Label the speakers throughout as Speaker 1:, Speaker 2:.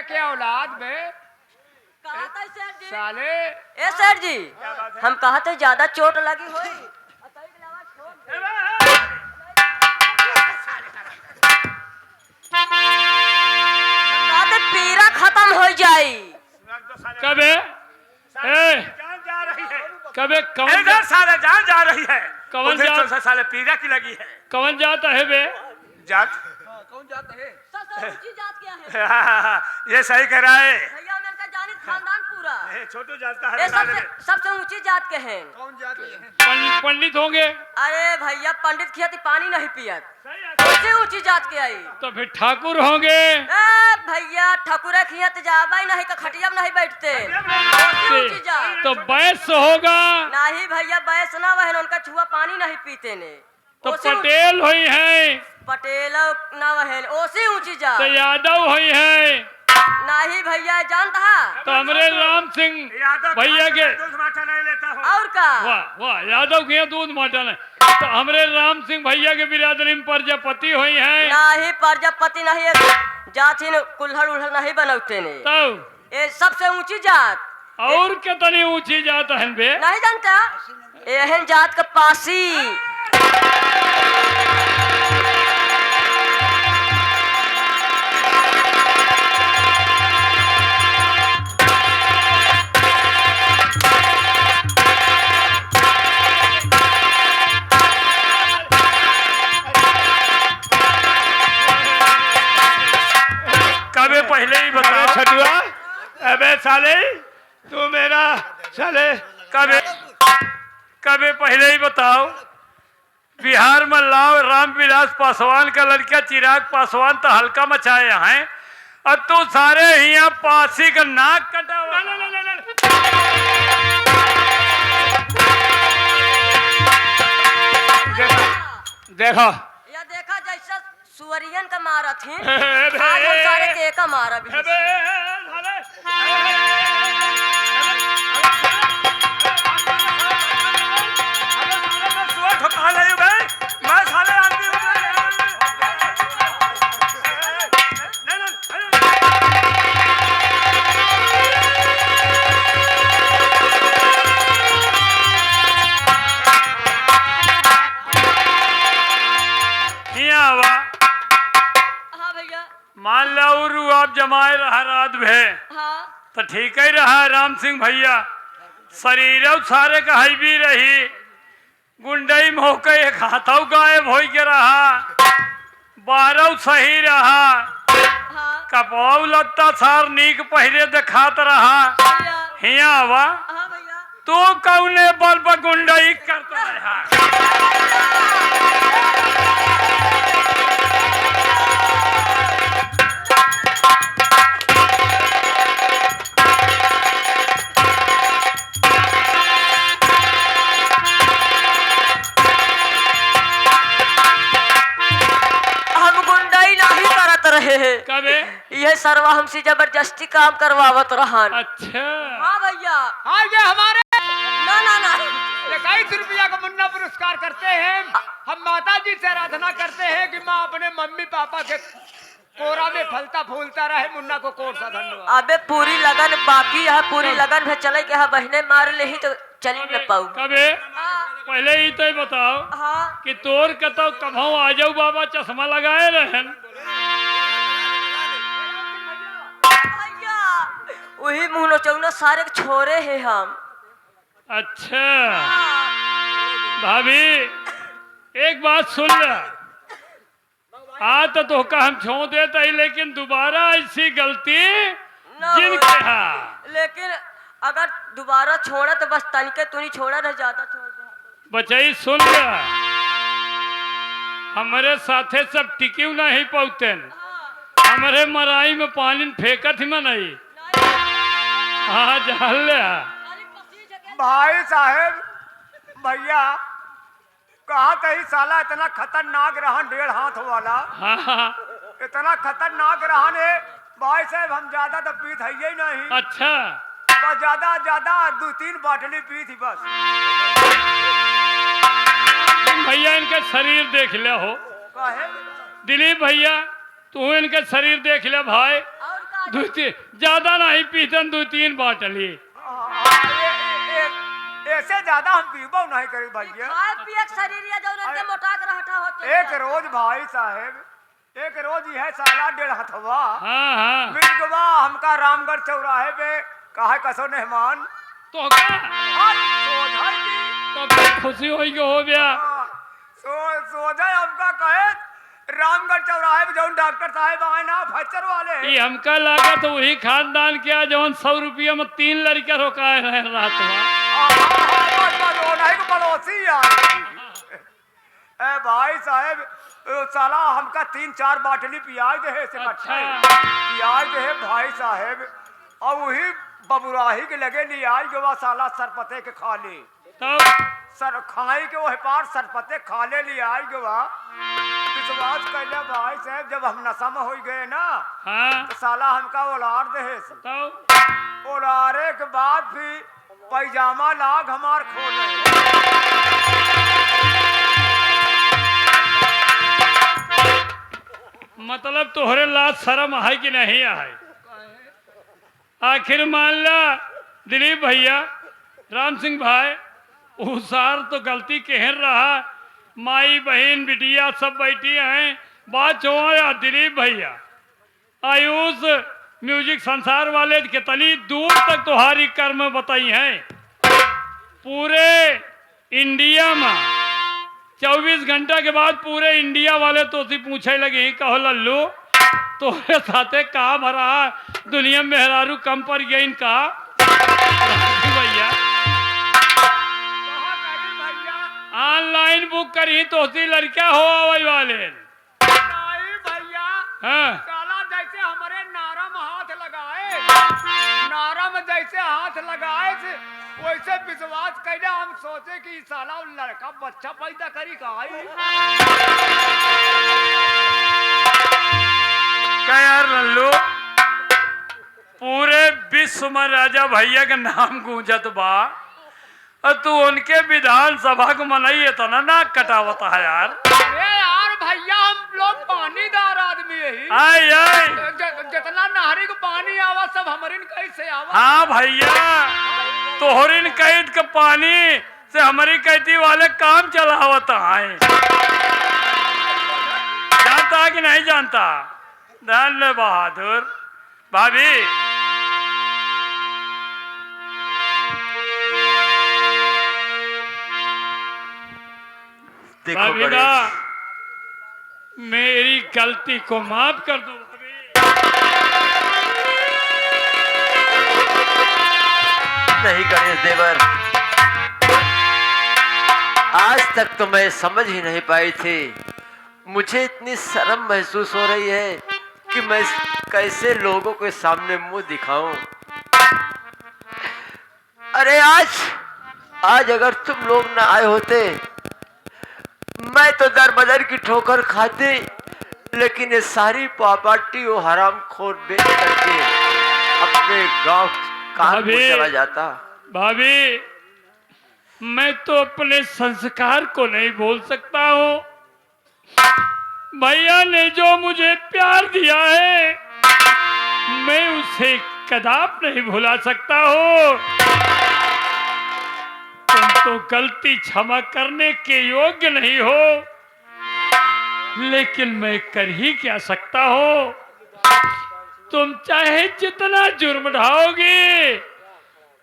Speaker 1: के औलाद में
Speaker 2: कहा था सेठ जी।
Speaker 1: साले
Speaker 2: ए सेठ जी, हम कहा थे ज्यादा चोट लगी होई। कहा थे पीरा खत्म हो जाई।
Speaker 3: कबे
Speaker 4: जान जा रही है
Speaker 3: कबे कवन
Speaker 4: इधर साले जान जा रही है
Speaker 3: कवन
Speaker 4: उधर
Speaker 3: जात?
Speaker 4: तो साले पीरा की लगी है
Speaker 3: कवन जाता है बे?
Speaker 4: जात
Speaker 1: कौन जाता है?
Speaker 2: सबसे ऊंची जात क्या है?
Speaker 4: ये सही कह रहा है
Speaker 2: भैया मैं इनका जानित खानदान पूरा।
Speaker 4: छोटू जानता
Speaker 2: ये
Speaker 4: है
Speaker 2: सबसे ऊंची जात के हैं।
Speaker 1: कौन जाती है?
Speaker 3: पंडित होंगे
Speaker 2: अरे भैया पंडित खियाती पानी नहीं पियत। सबसे ऊंची जात के आई।
Speaker 3: तो फिर ठाकुर होंगे।
Speaker 2: ए भैया ठकुरे खियत जावा ही नहीं का खटिया में नहीं बैठते। सबसे ऊंची जात।
Speaker 3: तो बैस होगा।
Speaker 2: नहीं भैया बैस ना वहन उनका छुआ पानी नहीं पीते ने।
Speaker 3: तो
Speaker 2: ओसे ऊंची-
Speaker 3: पटेल हुई है।
Speaker 2: पटेल ना वहन ओसी ऊंची जात।
Speaker 3: तो यादव हुई है।
Speaker 2: नहीं भैया जानता है।
Speaker 3: तो हमरे राम सिंह भैया के
Speaker 4: दूध माठा नहीं लेता हूँ
Speaker 2: और का
Speaker 3: वाह वाह यादव के यहाँ दूध मटन है। तो हमरे राम सिंह भैया के बिरादरी में प्रजापति हुई है।
Speaker 2: नहीं प्रजापति नहीं जाथिन कुल्हड़ उल्हड़ नहीं बनौते ने।
Speaker 3: तो
Speaker 2: ये सबसे ऊंची जात।
Speaker 3: और कितनी ऊंची जात है बे?
Speaker 2: नहीं जानता एहन जात का पासी।
Speaker 4: कबे पहले ही बताओ
Speaker 3: छठुआ
Speaker 4: अबे साले तू मेरा साले कबे कबे पहले ही बताओ बिहार में लाव रामविलास पासवान का लड़का चिराग पासवान तो हल्का मचाए हैं और तू सारे ही यहाँ पासी का नाक कटा हुआ।
Speaker 3: देखो
Speaker 2: या देखा जैसा सुअरियन का मारा थी
Speaker 4: अबे,
Speaker 2: आज हम सारे के का मारा भी।
Speaker 4: अबे, सुअर ठोका रही हूँ बे, मैं साले आदमी हूँ बे। यहाँ आवा।
Speaker 2: हाँ भैया
Speaker 4: मान लो उरु आप जमाए रहा रात भे
Speaker 2: हाँ
Speaker 4: तो ठीक ही रहा राम सिंह भैया शरीर सारे का है भी रही गुंडई में होकर एक हाथों गायब हो के रहा बारह सही रहा
Speaker 2: हाँ
Speaker 4: कपाऊ लत्ता सार नीक पहले दिखात रहा
Speaker 2: भैया
Speaker 4: हिया आवा
Speaker 2: हाँ भैया
Speaker 4: तू कौने बल पर गुंडई करता रहा।
Speaker 2: हम गुंडाई नहीं करत रहे हैं।
Speaker 3: कबे?
Speaker 2: यह सरवा हमसे जबरदस्ती काम करवावत रहन।
Speaker 3: अच्छा
Speaker 2: हाँ भैया
Speaker 1: हाँ ये हमारे
Speaker 2: ना ना ना
Speaker 1: 21 रुपया का मुन्ना पुरस्कार करते हैं। हम माता जी से आराधना करते हैं कि माँ अपने मम्मी पापा के कोरा में फलता फूलता रहे। मुन्ना को कोर सा धन्यवाद।
Speaker 2: अबे पूरी लगन बाकी है पूरी लगन में चले के हाँ बहने मार ले ही तो चली न पाऊ।
Speaker 3: कबे?
Speaker 2: हाँ
Speaker 3: पहले ही तो बताओ
Speaker 2: हाँ
Speaker 3: कि तोर कतो कभों आ जाऊ बाबा चश्मा लगाए रहन।
Speaker 2: भैया वही मुँह चौना सारे के छोरे हैं हम।
Speaker 3: अच्छा भाभी एक बात सुन ले तो का हम छोड़ देते ही लेकिन दोबारा ऐसी गलती
Speaker 2: ना
Speaker 3: जिनके
Speaker 2: होई।
Speaker 3: हाँ
Speaker 2: लेकिन अगर दोबारा छोड़ा तो बस तनिके तू नहीं छोड़ा ना ज्यादा छोड़ दे।
Speaker 3: बचाई सुन ले हमारे साथे सब टिक्यू नहीं पौते हमारे मराई में पानी फेंकत ही में नहीं। हाँ जान ले
Speaker 1: भाई साहब भैया कहा कहीं साला इतना खतरनाक रहन 1.5 हाथ वाला
Speaker 3: हाँ हाँ
Speaker 1: इतना खतरनाक रहन है। भाई साहब हम ज्यादा तो पीत है ही नहीं
Speaker 3: अच्छा
Speaker 1: बस ज्यादा ज्यादा 2-3 बाटली पी थी बस।
Speaker 3: भैया इनका शरीर देख ले हो
Speaker 1: काहे?
Speaker 3: दिलीप भैया तू इनका शरीर देख ले भाई
Speaker 2: और का
Speaker 3: दो तीन ज्यादा नहीं पीतन 2-3 बाटली।
Speaker 1: ऐसे ज्यादा हम पीबो नहीं करी भैया।
Speaker 2: खाए पिए के शरीर या जो रहते मोटा के रहता होते
Speaker 1: एक रोज भाई साहेब, एक रोज यह साला 1.5 हथवा
Speaker 3: हाँ हाँ
Speaker 1: मिलगवा हमका रामगढ़ चौराहे पे काहे कसो मेहमान
Speaker 3: तो क्या
Speaker 1: सोझा जी
Speaker 3: तो फिर खुशी होई के हो गया।
Speaker 1: सोझा हमका कहे रामगढ़ चौराहे पे जौन डॉक्टर साहब आए ना फच्चर वाले
Speaker 3: ये हमका लागत वही खानदान के जौन 100 रुपया में 3 लड़का रोकाए रहे रात में।
Speaker 1: पड़ोसी आए ए भाई साहब साला हमका 3-4 बाटली प्याज दे से
Speaker 3: अच्छा।
Speaker 1: प्याज दे भाई साहब और वही बबुराही के लगे नहीं आई गवा साला सरपते के खा ले
Speaker 3: तब
Speaker 1: सर खाई के वो पार सरपते खा ले लिया आई गवा विश्वास कैले भाई साहब जब हम नशा में हो गए ना
Speaker 3: हाँ
Speaker 1: तो साला हमका ओलार दे
Speaker 3: तब
Speaker 1: ओलारे के बाद फिर पैजामा लाग हमार खोले
Speaker 3: मतलब तोहरे लाज शर्म है कि नहीं है? आखिर मान ला दिलीप भैया राम सिंह भाई उसार तो गलती कहर रहा, माई बहन बिटिया सब बैठी हैं, बात हो या दिलीप भैया आयुष म्यूजिक संसार वाले कितनी दूर तक तुम्हारी कर्म बताई हैं। पूरे इंडिया में 24 घंटा के बाद पूरे इंडिया वाले तो पूछे लगे कहो लल्लू तोरे साथे का भरा दुनिया में मेहरारू कम पर गई इनका भैया ऑनलाइन बुक करी तो लड़का हो वही वाले
Speaker 1: भैया
Speaker 3: हाँ
Speaker 1: साला जैसे हमारे नारा में हाथ लगाए नारा में जैसे हाथ लगाए थे वैसे विश्वास कैले हम सोचे कि साला लड़का बच्चा पैदा करी
Speaker 4: क्या यार लल्लू पूरे विश्व में राजा भैया का नाम गूंजत बा और तू उनके विधानसभा को मनाई है तो ना कटावता है यार।
Speaker 1: अरे यार भैया हम लोग पानीदार आदमी यही
Speaker 4: आय आय
Speaker 1: जितना नहरी को पानी आवा सब हमारे कैसे आवा।
Speaker 4: हाँ भैया तोहरिन कैद के पानी से हमारी कैदी वाले काम चलावत है। जानता है कि नहीं जानता? धन्य बहादुर भाभी देखो
Speaker 3: भाभीदा मेरी गलती को माफ कर दो भाभी।
Speaker 5: नहीं गणेश देवर, आज तक तो मैं समझ ही नहीं पाई थी। मुझे इतनी शर्म महसूस हो रही है कि मैं कैसे लोगों के सामने मुंह दिखाऊं। अरे आज अगर तुम लोग ना आए होते मैं तो दर बदर की ठोकर खाती, लेकिन ये सारी प्रॉपर्टी वो हराम खोर बेच करके अपने गांव कानपुर चला जाता।
Speaker 3: भाभी मैं तो अपने संस्कार को नहीं भूल सकता हूँ। भैया ने जो मुझे प्यार दिया है मैं उसे कदाप नहीं भुला सकता हूँ। तुम तो गलती क्षमा करने के योग्य नहीं हो, लेकिन मैं कर ही क्या सकता हूँ। तुम चाहे जितना जुर्म ढाओगे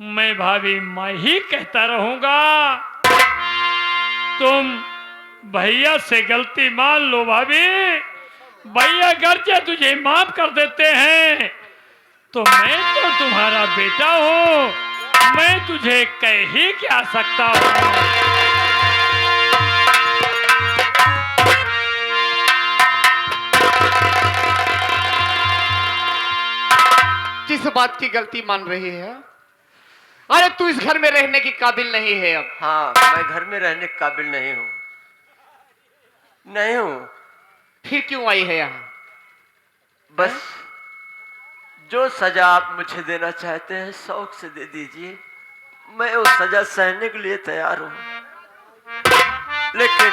Speaker 3: मैं भाभी मैं ही कहता रहूंगा। तुम भैया से गलती मान लो भाभी। भैया गर्जे तुझे माफ कर देते हैं तो मैं तो तुम्हारा बेटा हूँ, मैं तुझे कह ही क्या सकता हूँ।
Speaker 1: किस बात की गलती मान रही है? अरे तू इस घर में रहने की काबिल नहीं है अब।
Speaker 5: हाँ मैं घर में रहने के काबिल नहीं हूँ, नहीं हूँ।
Speaker 1: फिर क्यों आई है यहाँ?
Speaker 5: बस जो सजा आप मुझे देना चाहते हैं शौक से दे दीजिए, मैं वो सजा सहने के लिए तैयार हूँ। लेकिन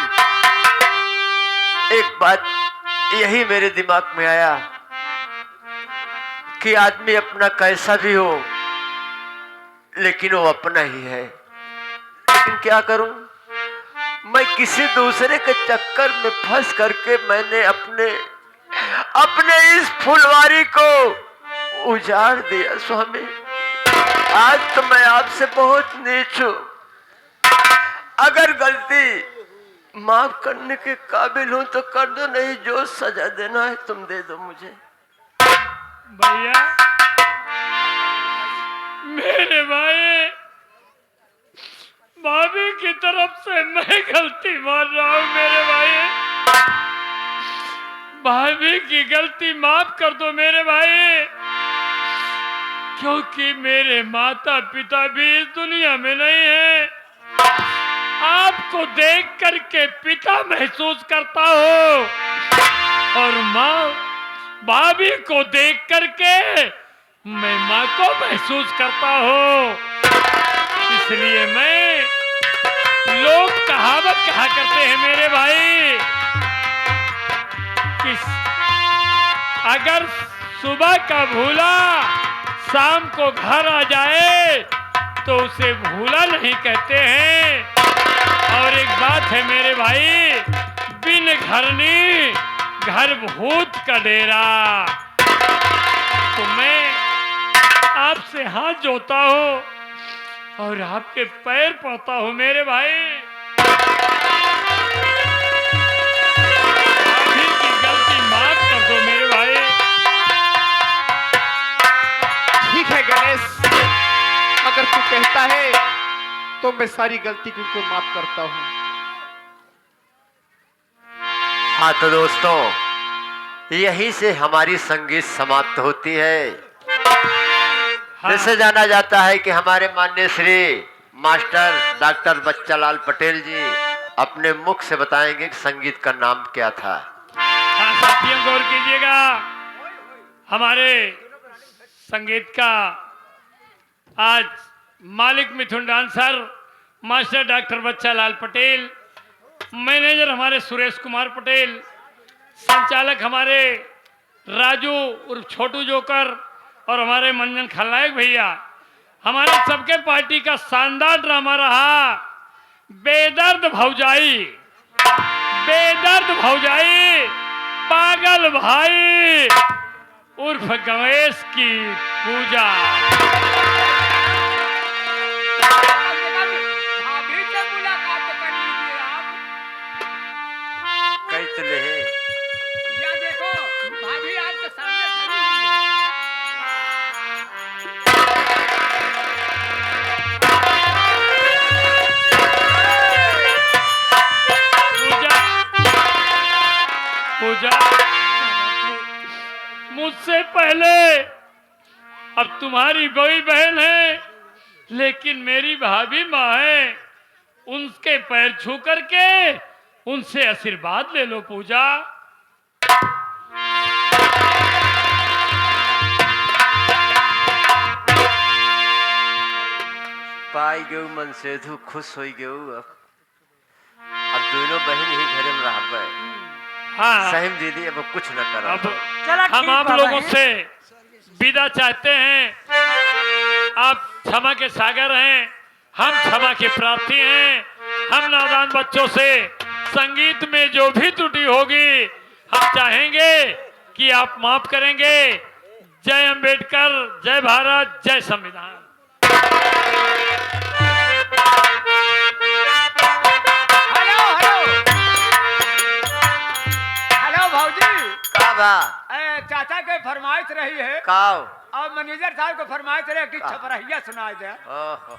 Speaker 5: एक बात यही मेरे दिमाग में आया कि आदमी अपना कैसा भी हो लेकिन वो अपना ही है। लेकिन क्या करूं, मैं किसी दूसरे के चक्कर में फंस करके मैंने अपने इस फुलवारी को उजाड़ दिया स्वामी। आज तो मैं आपसे बहुत नीच हूं। अगर गलती माफ करने के काबिल हूं तो कर दो, नहीं जो सजा देना है तुम दे दो मुझे।
Speaker 3: भैया मेरे भाई, भाभी की तरफ से मैं गलती मान रहा हूं मेरे भाई। भाभी की गलती माफ कर दो मेरे भाई, क्योंकि मेरे माता पिता भी इस दुनिया में नहीं है। आपको देख करके पिता महसूस करता हो और माँ भाभी को देख करके मैं माँ को महसूस करता हूँ। इसलिए मैं, लोग कहावत कहा करते हैं मेरे भाई कि अगर सुबह का भूला शाम को घर आ जाए तो उसे भूला नहीं कहते हैं। और एक बात है मेरे भाई, बिन घरनी घर भूत का डेरा। तो मैं आपसे हाथ जोड़ता हूं और आपके पैर पड़ता हूं मेरे भाई। अभी की गलती माफ कर दो मेरे भाई।
Speaker 6: ठीक है गणेश, अगर तू कहता है तो मैं सारी गलती को माफ करता हूं।
Speaker 5: हाँ तो दोस्तों, यहीं से हमारी संगीत समाप्त होती है। जिसे जाना जाता है कि हमारे माननीय श्री मास्टर डॉक्टर बच्चालाल पटेल जी अपने मुख से बताएंगे कि संगीत का नाम क्या था।
Speaker 3: हाँ साथियों, गौर कीजिएगा, हमारे संगीत का आज मालिक Mithun dancer master doctor Bachchalal Patel, manager हमारे सुरेश कुमार पटेल, संचालक हमारे राजू उर्फ छोटू जोकर और हमारे मंजन खलनायक भैया। हमारे सबके पार्टी का शानदार ड्रामा रहा बेदर्द भौजाई, बेदर्द भौजाई पागल भाई उर्फ गणेश की पूजा।
Speaker 1: भाभी से मुलाकात कर लीजिए आप।
Speaker 5: कई तो ले
Speaker 1: या देखो, भाभी आपके सामने खड़ी हुई है।
Speaker 3: पूजा, मुझसे पहले अब तुम्हारी बड़ी बहन है, लेकिन मेरी भाभी माँ है। उनके पैर छू करके उनसे आशीर्वाद ले लो पूजा।
Speaker 5: पाई गऊ मन से धू खुश हो गऊ। अब दोनों बहन ही घर में रह।
Speaker 3: हाँ,
Speaker 5: सहीम दीदी अब कुछ न करो।
Speaker 3: अब
Speaker 2: चलो
Speaker 3: हम
Speaker 2: ठीक
Speaker 3: आप
Speaker 2: बा
Speaker 3: लोगों
Speaker 2: बहन।
Speaker 3: से विदा चाहते हैं। आप क्षमा के सागर हैं, हम क्षमा के प्रार्थी हैं। हम नादान बच्चों से संगीत में जो भी त्रुटि होगी हम चाहेंगे कि आप माफ करेंगे। जय अंबेडकर, जय भारत, जय संविधान।
Speaker 1: हेलो हेलो हेलो भौजी,
Speaker 5: का बा
Speaker 1: चाचा के फरमाइश रही है
Speaker 5: काव
Speaker 1: और मैनेजर साहब को फरमाइश रहे कि छपरहिया सुनाई दे।
Speaker 5: ओहो